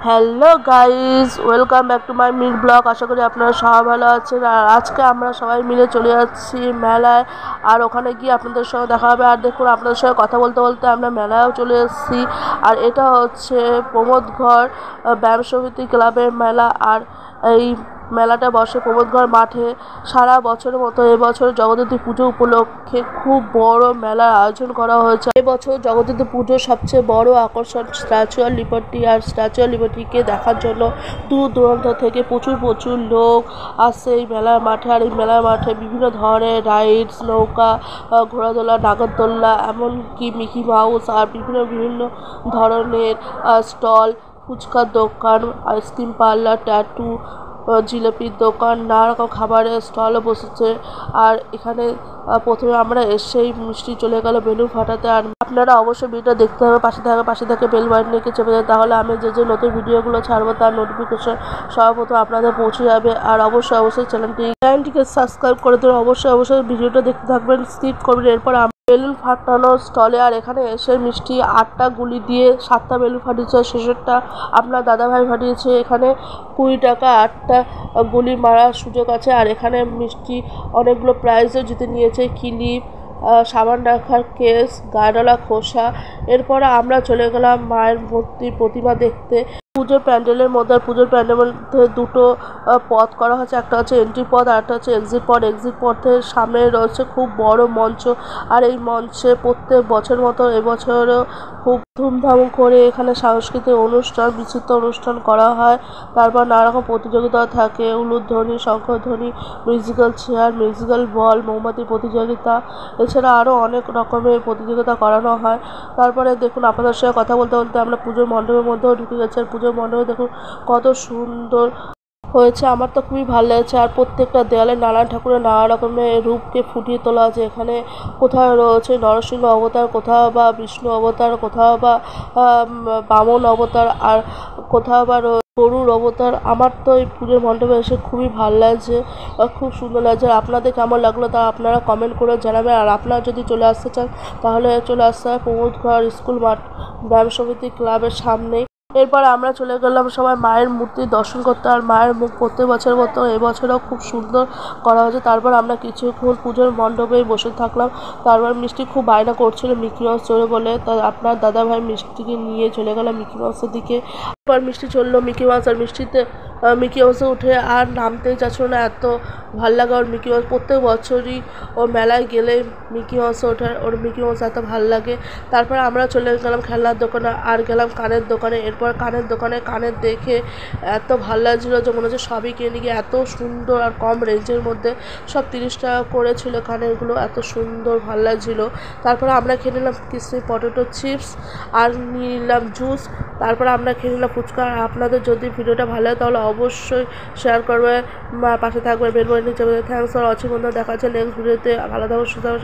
Hello guys, welcome back to my meet blog. আশা করি আপনারা সবাই ভালো আছেন। আর আজকে আমরা সবাই মিলে চলে যাচ্ছি মেলায়, আর ওখানে গিয়ে আপনাদের সঙ্গে দেখা হবে। আর দেখুন, আপনাদের সঙ্গে কথা বলতে বলতে আমরা মেলায়ও চলে এসেছি। আর এটা হচ্ছে প্রমোদঘর ব্যায়াম সমিতি ক্লাবের মেলা। আর এই মেলাটা বসে প্রমোদঘর মাঠে সারা বছরের মতো। এবছর জগদ্ধাত্রী পুজো উপলক্ষে খুব বড় মেলার আয়োজন করা হয়েছে। এবছর জগদ্ধাত্রী পুজোর সবচেয়ে বড় আকর্ষণ স্ট্যাচু অফ লিবার্টি। আর স্ট্যাচু অফ লিবার্টিকে দেখার জন্য দূর দূরান্ত থেকে প্রচুর লোক আসছে এই মেলার মাঠে। আর এই মেলার মাঠে বিভিন্ন ধরনের রাইডস, নৌকা, ঘোড়াদোলা, নাগরদোল্লা, এমনকি মিকি মাউস আর বিভিন্ন ধরনের স্টল, ফুচকার দোকান, আইসক্রিম পার্লার, ট্যাটু, জিলিপির দোকান, নানা রকম খাবারের স্টলও বসেছে। আর এখানে প্রথমে আমরা এসেই মিষ্টি চলে গেল বেলুন ফাটাতে। আর আপনারা অবশ্যই ভিডিওটা দেখতে হবে, পাশে থাকে বেল বাটনকে চেপে যায়, তাহলে আমি যে নতুন ভিডিওগুলো ছাড়বো তার নোটিফিকেশন সর্বপ্রথম আপনাদের পৌঁছে যাবে। আর অবশ্যই চ্যানেলটিকে সাবস্ক্রাইব করে দেবেন। অবশ্যই ভিডিওটা দেখতে থাকবেন, স্কিপ করবেন। এরপর বেলুন ফাটানোর স্টলে আর এখানে এসে মিষ্টি 8টা গুলি দিয়ে 7টা বেলুন ফাটিয়েছে। শেষেরটা আপনার দাদাভাই ফাটিয়েছে। এখানে 20 টাকা 8টা গুলি মারার সুযোগ আছে। আর এখানে মিষ্টি অনেকগুলো প্রাইজও জিতে নিয়েছে, ক্লিপ, সাবান রাখার কেস, গাডালা খোসা। এরপরে আমরা চলে গেলাম মায়ের মূর্তি প্রতিমা দেখতে। পুজোর প্যান্ডেলের মধ্যে দুটো পথ করা হয়েছে, একটা হচ্ছে এন্ট্রি পথ আর একটা হচ্ছে এক্সিট পথ। এক্সিট পথের সামনে রয়েছে খুব বড় মঞ্চ। আর এই মঞ্চে প্রত্যেক বছর মতো এবছরও খুব ধুমধাম করে এখানে সাংস্কৃতিক অনুষ্ঠান, বিচিত্র অনুষ্ঠান করা হয়। তারপর নানা রকম প্রতিযোগিতা থাকে, উলুধ্বনি, শঙ্খধ্বনি, মিউজিক্যাল চেয়ার, মিউজিক্যাল বল, মোমবাতি প্রতিযোগিতা, এছাড়া আরও অনেক রকমের প্রতিযোগিতা করানো হয়। তারপরে দেখুন, আপনাদের সঙ্গে কথা বলতে বলতে আমরা পুজোর মণ্ডপের মধ্যেও ঢুকে গেছি। আর পুজোর মণ্ডপে দেখুন কত সুন্দর হয়েছে, আমার তো খুবই ভালো লেগেছে। আর প্রত্যেকটা দেয়ালে নানান ঠাকুরের নানা রকমের রূপকে ফুটিয়ে তোলা আছে। এখানে কোথাও রয়েছে নরসিংহ অবতার, কোথাও বা বিষ্ণু অবতার, কোথাও বা বামন অবতার, আর কোথাও বা গরুর অবতার। আমার তো এই পুজোর মণ্ডপে এসে খুবই ভালো লাগছে, খুব সুন্দর লাগছে। আর আপনাদের কেমন লাগলো তা আপনারা কমেন্ট করে জানাবেন। আর আপনারা যদি চলে আসতে চান তাহলে চলে আসতে হয় প্রমোদঘর স্কুল মাঠ ব্যায়াম সমিতি ক্লাবের সামনেই। এরপর আমরা চলে গেলাম সবাই মায়ের মূর্তি দর্শন করতে। আর মায়ের মুখ প্রত্যেক বছরের মতো এবছরও খুব সুন্দর করা হয়েছে। তারপর আমরা কিছুক্ষণ পুজোর মণ্ডপেই বসে থাকলাম। তারপর মিষ্টি খুব বায়না করছিল মিকি মাউস চড়বে বলে, তাই আপনার দাদাভাই মিষ্টিকে নিয়ে চলে গেলাম মিকি মাউসের দিকে। এরপর মিষ্টি চললো মিকি মাউস, আর মিকি মাউসে উঠে আর নামতেই চাচ্ছিল না, এত ভাল লাগে ওর মিকি মাউস। প্রত্যেক বছরই ও মেলায় গেলে মিকি মাউসে ওঠে, ওর মিকি মাউস এত ভাল লাগে। তারপর আমরা চলে গেলাম খেলনার দোকানে, আর গেলাম কানের দোকানে। এরপর কানের দোকানে কানের দেখে এত ভাল লাগছিলো যে মনে হচ্ছে সবই কিনে গিয়ে, এত সুন্দর আর কম রেঞ্জের মধ্যে। সব 30 টাকা করে ছিল কানেরগুলো, এত সুন্দর ভাল লাগছিলো। তারপর আমরা খেয়ে নিলাম ক্রিসপি পটেটো চিপস আর নিয়ে নিলাম জুস। তারপর আমরা খেয়ে নিলাম ফুচকা। আপনাদের যদি ভিডিওটা ভালো লাগে তাহলে অবশ্যই শেয়ার করবে, পাশে থাকবে, বেল বাটন নিচে। থ্যাংকস ফর ওয়াচিং বন্ধুরা, দেখা হচ্ছে নেক্সট ভিডিওতে। ভালো থাকো, সুস্থ থাকো।